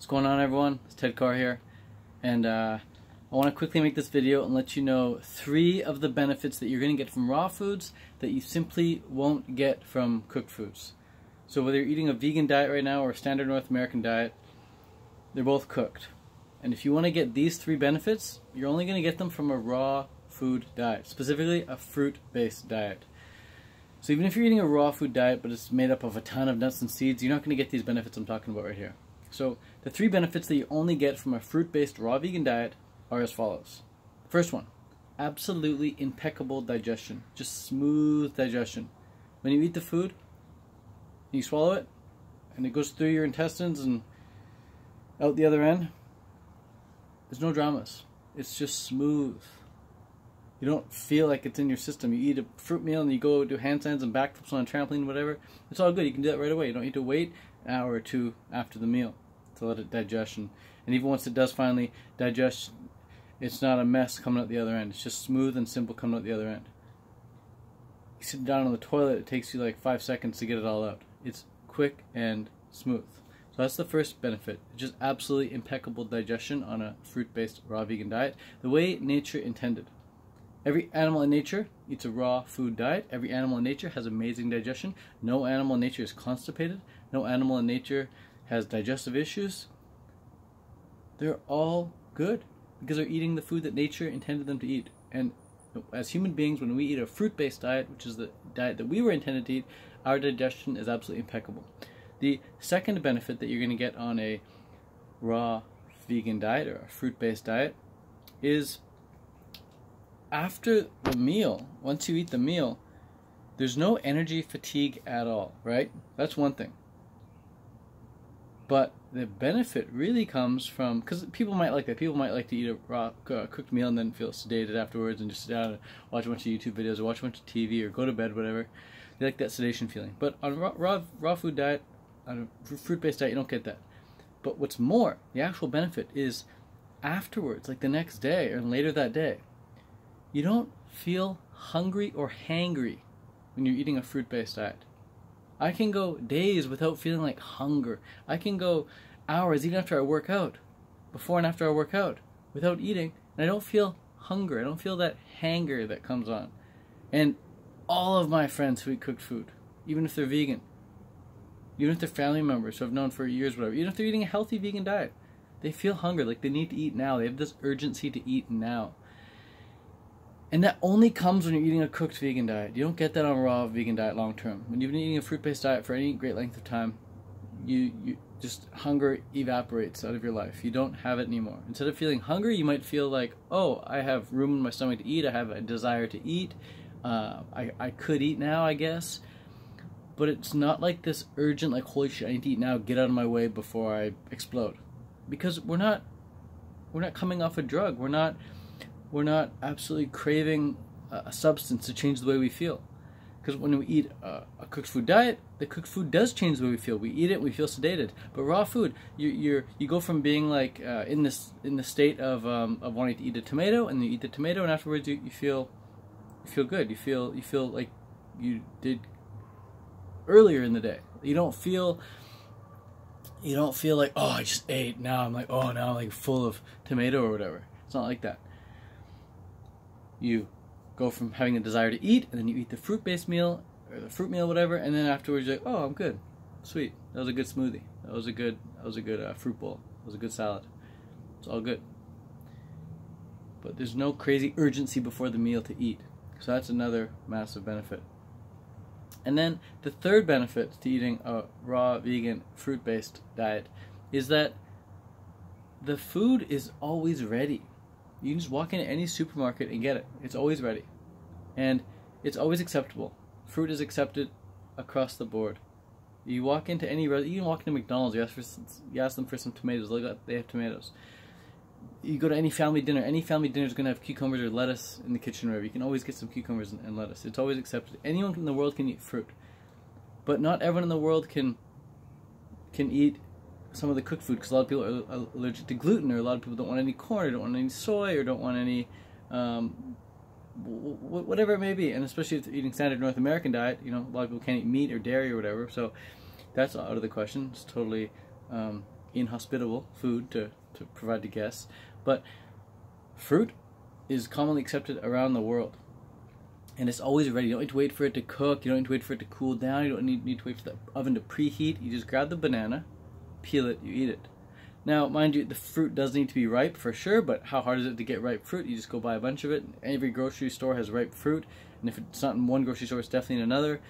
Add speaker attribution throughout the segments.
Speaker 1: What's going on, everyone? It's Ted Carr here, and I want to quickly make this video and let you know 3 of the benefits that you're going to get from raw foods that you simply won't get from cooked foods. So whether you're eating a vegan diet right now or a standard North American diet, they're both cooked. And if you want to get these 3 benefits, you're only going to get them from a raw food diet, specifically a fruit-based diet. So even if you're eating a raw food diet but it's made up of a ton of nuts and seeds, you're not going to get these benefits I'm talking about right here. So the 3 benefits that you only get from a fruit-based raw vegan diet are as follows. First one, absolutely impeccable digestion, just smooth digestion. When you eat the food, you swallow it, and it goes through your intestines and out the other end, there's no dramas. It's just smooth. You don't feel like it's in your system. You eat a fruit meal and you go do handstands and backflips on a trampoline, whatever. It's all good. You can do that right away. You don't need to wait an hour or 2 after the meal to let it digest. And even once it does finally digest, it's not a mess coming out the other end. It's just smooth and simple coming out the other end. You sit down on the toilet, it takes you like 5 seconds to get it all out. It's quick and smooth. So that's the first benefit. Just absolutely impeccable digestion on a fruit-based raw vegan diet, the way nature intended. Every animal in nature eats a raw food diet. Every animal in nature has amazing digestion. No animal in nature is constipated. No animal in nature has digestive issues. They're all good because they're eating the food that nature intended them to eat. And as human beings, when we eat a fruit-based diet, which is the diet that we were intended to eat, our digestion is absolutely impeccable. The second benefit that you're going to get on a raw vegan diet or a fruit-based diet is after the meal, once you eat the meal, there's no energy fatigue at all, right? That's one thing. But the benefit really comes from, because people might like that. People might like to eat a raw cooked meal and then feel sedated afterwards and just sit down and watch a bunch of YouTube videos or watch a bunch of TV or go to bed, whatever. They like that sedation feeling. But on a raw food diet, on a fruit-based diet, you don't get that. But what's more, the actual benefit is afterwards, like the next day or later that day, you don't feel hungry or hangry when you're eating a fruit-based diet. I can go days without feeling like hunger. I can go hours even after I work out, before and after I work out, without eating, and I don't feel hunger. I don't feel that hanger that comes on. And all of my friends who eat cooked food, even if they're vegan, even if they're family members who I've known for years, whatever, even if they're eating a healthy vegan diet, they feel hunger, like they need to eat now. They have this urgency to eat now. And that only comes when you're eating a cooked vegan diet. You don't get that on a raw vegan diet long term. When you've been eating a fruit-based diet for any great length of time, you just hunger evaporates out of your life. You don't have it anymore. Instead of feeling hungry, you might feel like, oh, I have room in my stomach to eat. I have a desire to eat. I could eat now, I guess. But it's not like this urgent, like, holy shit, I need to eat now. Get out of my way before I explode. Because we're not coming off a drug. We're not absolutely craving a substance to change the way we feel. Because when we eat a cooked food diet, the cooked food does change the way we feel. We eat it, we feel sedated. But raw food, you go from being like in the state of wanting to eat a tomato, and you eat the tomato, and afterwards you feel good. You feel like you did earlier in the day. You don't feel like, oh, I just ate. Now I'm like, oh, now I'm like full of tomato or whatever. It's not like that. You go from having a desire to eat, and then you eat the fruit-based meal, or the fruit meal, whatever, and then afterwards you're like, oh, I'm good. Sweet. That was a good smoothie. That was a good fruit bowl. That was a good salad. It's all good. But there's no crazy urgency before the meal to eat. So that's another massive benefit. And then the third benefit to eating a raw, vegan, fruit-based diet is that the food is always ready. You can just walk into any supermarket and get it. It's always ready. And it's always acceptable. Fruit is accepted across the board. You walk into any restaurant, you can walk into McDonald's, you ask them for some tomatoes, look at they have tomatoes. You go to any family dinner is going to have cucumbers or lettuce in the kitchen or whatever. You can always get some cucumbers and lettuce. It's always accepted. Anyone in the world can eat fruit. But not everyone in the world can eat some of the cooked food, because a lot of people are allergic to gluten, or a lot of people don't want any corn, or don't want any soy, or don't want any whatever it may be. And especially if they're eating standard North American diet, a lot of people can't eat meat or dairy or whatever. So that's out of the question. It's totally inhospitable food to provide to guests, but fruit is commonly accepted around the world. And it's always ready. You don't need to wait for it to cook. You don't need to wait for it to cool down. You don't need to wait for the oven to preheat. You just grab the banana, peel it, you eat it. Now, mind you, the fruit does need to be ripe for sure, but how hard is it to get ripe fruit? You just go buy a bunch of it. Every grocery store has ripe fruit, and if it's not in one grocery store, it's definitely in another.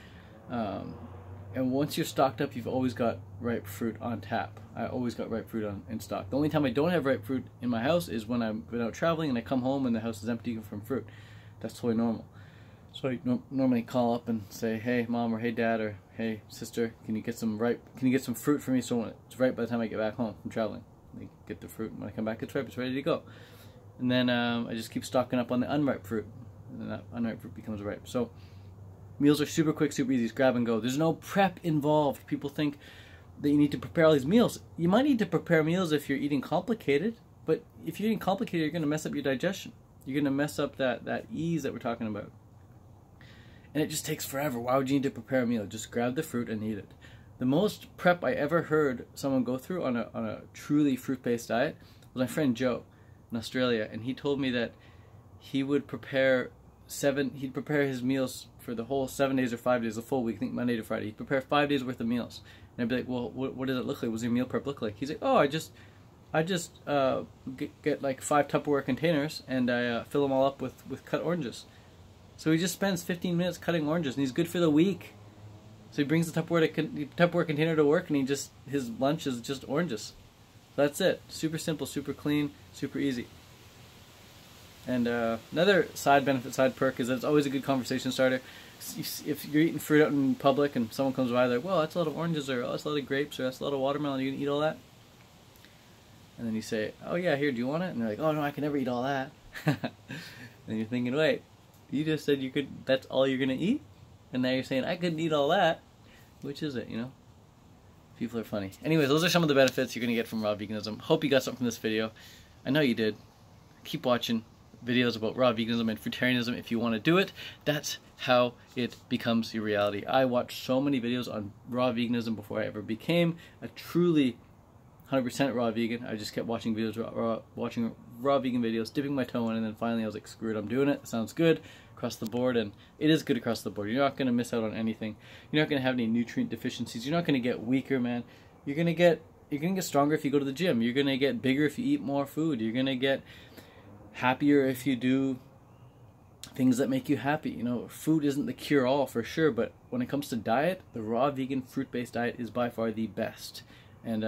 Speaker 1: And once you're stocked up, you've always got ripe fruit on tap. I always got ripe fruit in stock. The only time I don't have ripe fruit in my house is when I'm out traveling and I come home and the house is empty from fruit. That's totally normal. So I normally call up and say, "Hey, Mom," or "Hey, Dad," or "Hey, sister, can you get some fruit for me so it's ripe by the time I get back home from traveling?" They get the fruit, and when I come back, it's ripe. It's ready to go. And then I just keep stocking up on the unripe fruit, and then that unripe fruit becomes ripe. So meals are super quick, super easy. It's grab and go. There's no prep involved. People think that you need to prepare all these meals. You might need to prepare meals if you're eating complicated, but if you're eating complicated, you're going to mess up your digestion. You're going to mess up that ease that we're talking about. And it just takes forever. Why would you need to prepare a meal? Just grab the fruit and eat it. The most prep I ever heard someone go through on a truly fruit-based diet was my friend Joe in Australia, and he told me that he would prepare his meals for the whole 7 days or 5 days, a full week, I think Monday to Friday. He'd prepare 5 days worth of meals. And I'd be like, "Well, what does it look like? What does your meal prep look like?" He's like, "Oh, I just get like 5 Tupperware containers and I fill them all up with cut oranges." So he just spends 15 minutes cutting oranges, and he's good for the week. So he brings the Tupperware container to work, and his lunch is just oranges. So that's it. Super simple, super clean, super easy. And another side benefit, side perk is that it's always a good conversation starter. If you're eating fruit out in public and someone comes by, they're like, "Well, that's a lot of oranges," or "Oh, that's a lot of grapes," or "That's a lot of watermelon. Are you gonna eat all that?" And then you say, "Oh yeah, here, do you want it?" And they're like, "Oh no, I can never eat all that." And you're thinking, wait, you just said you could. That's all you're gonna eat, and now you're saying I couldn't eat all that. Which is it? You know, people are funny. Anyways, those are some of the benefits you're gonna get from raw veganism. Hope you got something from this video. I know you did. Keep watching videos about raw veganism and fruitarianism if you want to do it. That's how it becomes your reality. I watched so many videos on raw veganism before I ever became a truly 100% raw vegan. I just kept watching videos, watching raw vegan videos, dipping my toe in, and then finally I was like, screw it, I'm doing it. It sounds good across the board, and it is good across the board. You're not going to miss out on anything. You're not going to have any nutrient deficiencies. You're not going to get weaker, man. You're going to get stronger if you go to the gym. You're going to get bigger if you eat more food. You're going to get happier if you do things that make you happy. You know, food isn't the cure-all for sure, but when it comes to diet, the raw vegan fruit-based diet is by far the best. And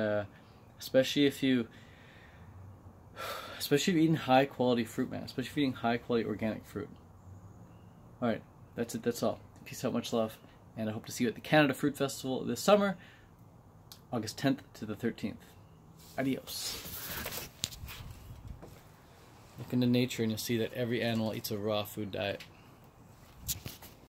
Speaker 1: especially if you're eating high quality fruit, man. Especially if you're eating high quality organic fruit. Alright, that's it, that's all. Peace out, much love, and I hope to see you at the Canada Fruit Festival this summer, August 10th to the 13th. Adios. Look into nature and you'll see that every animal eats a raw food diet.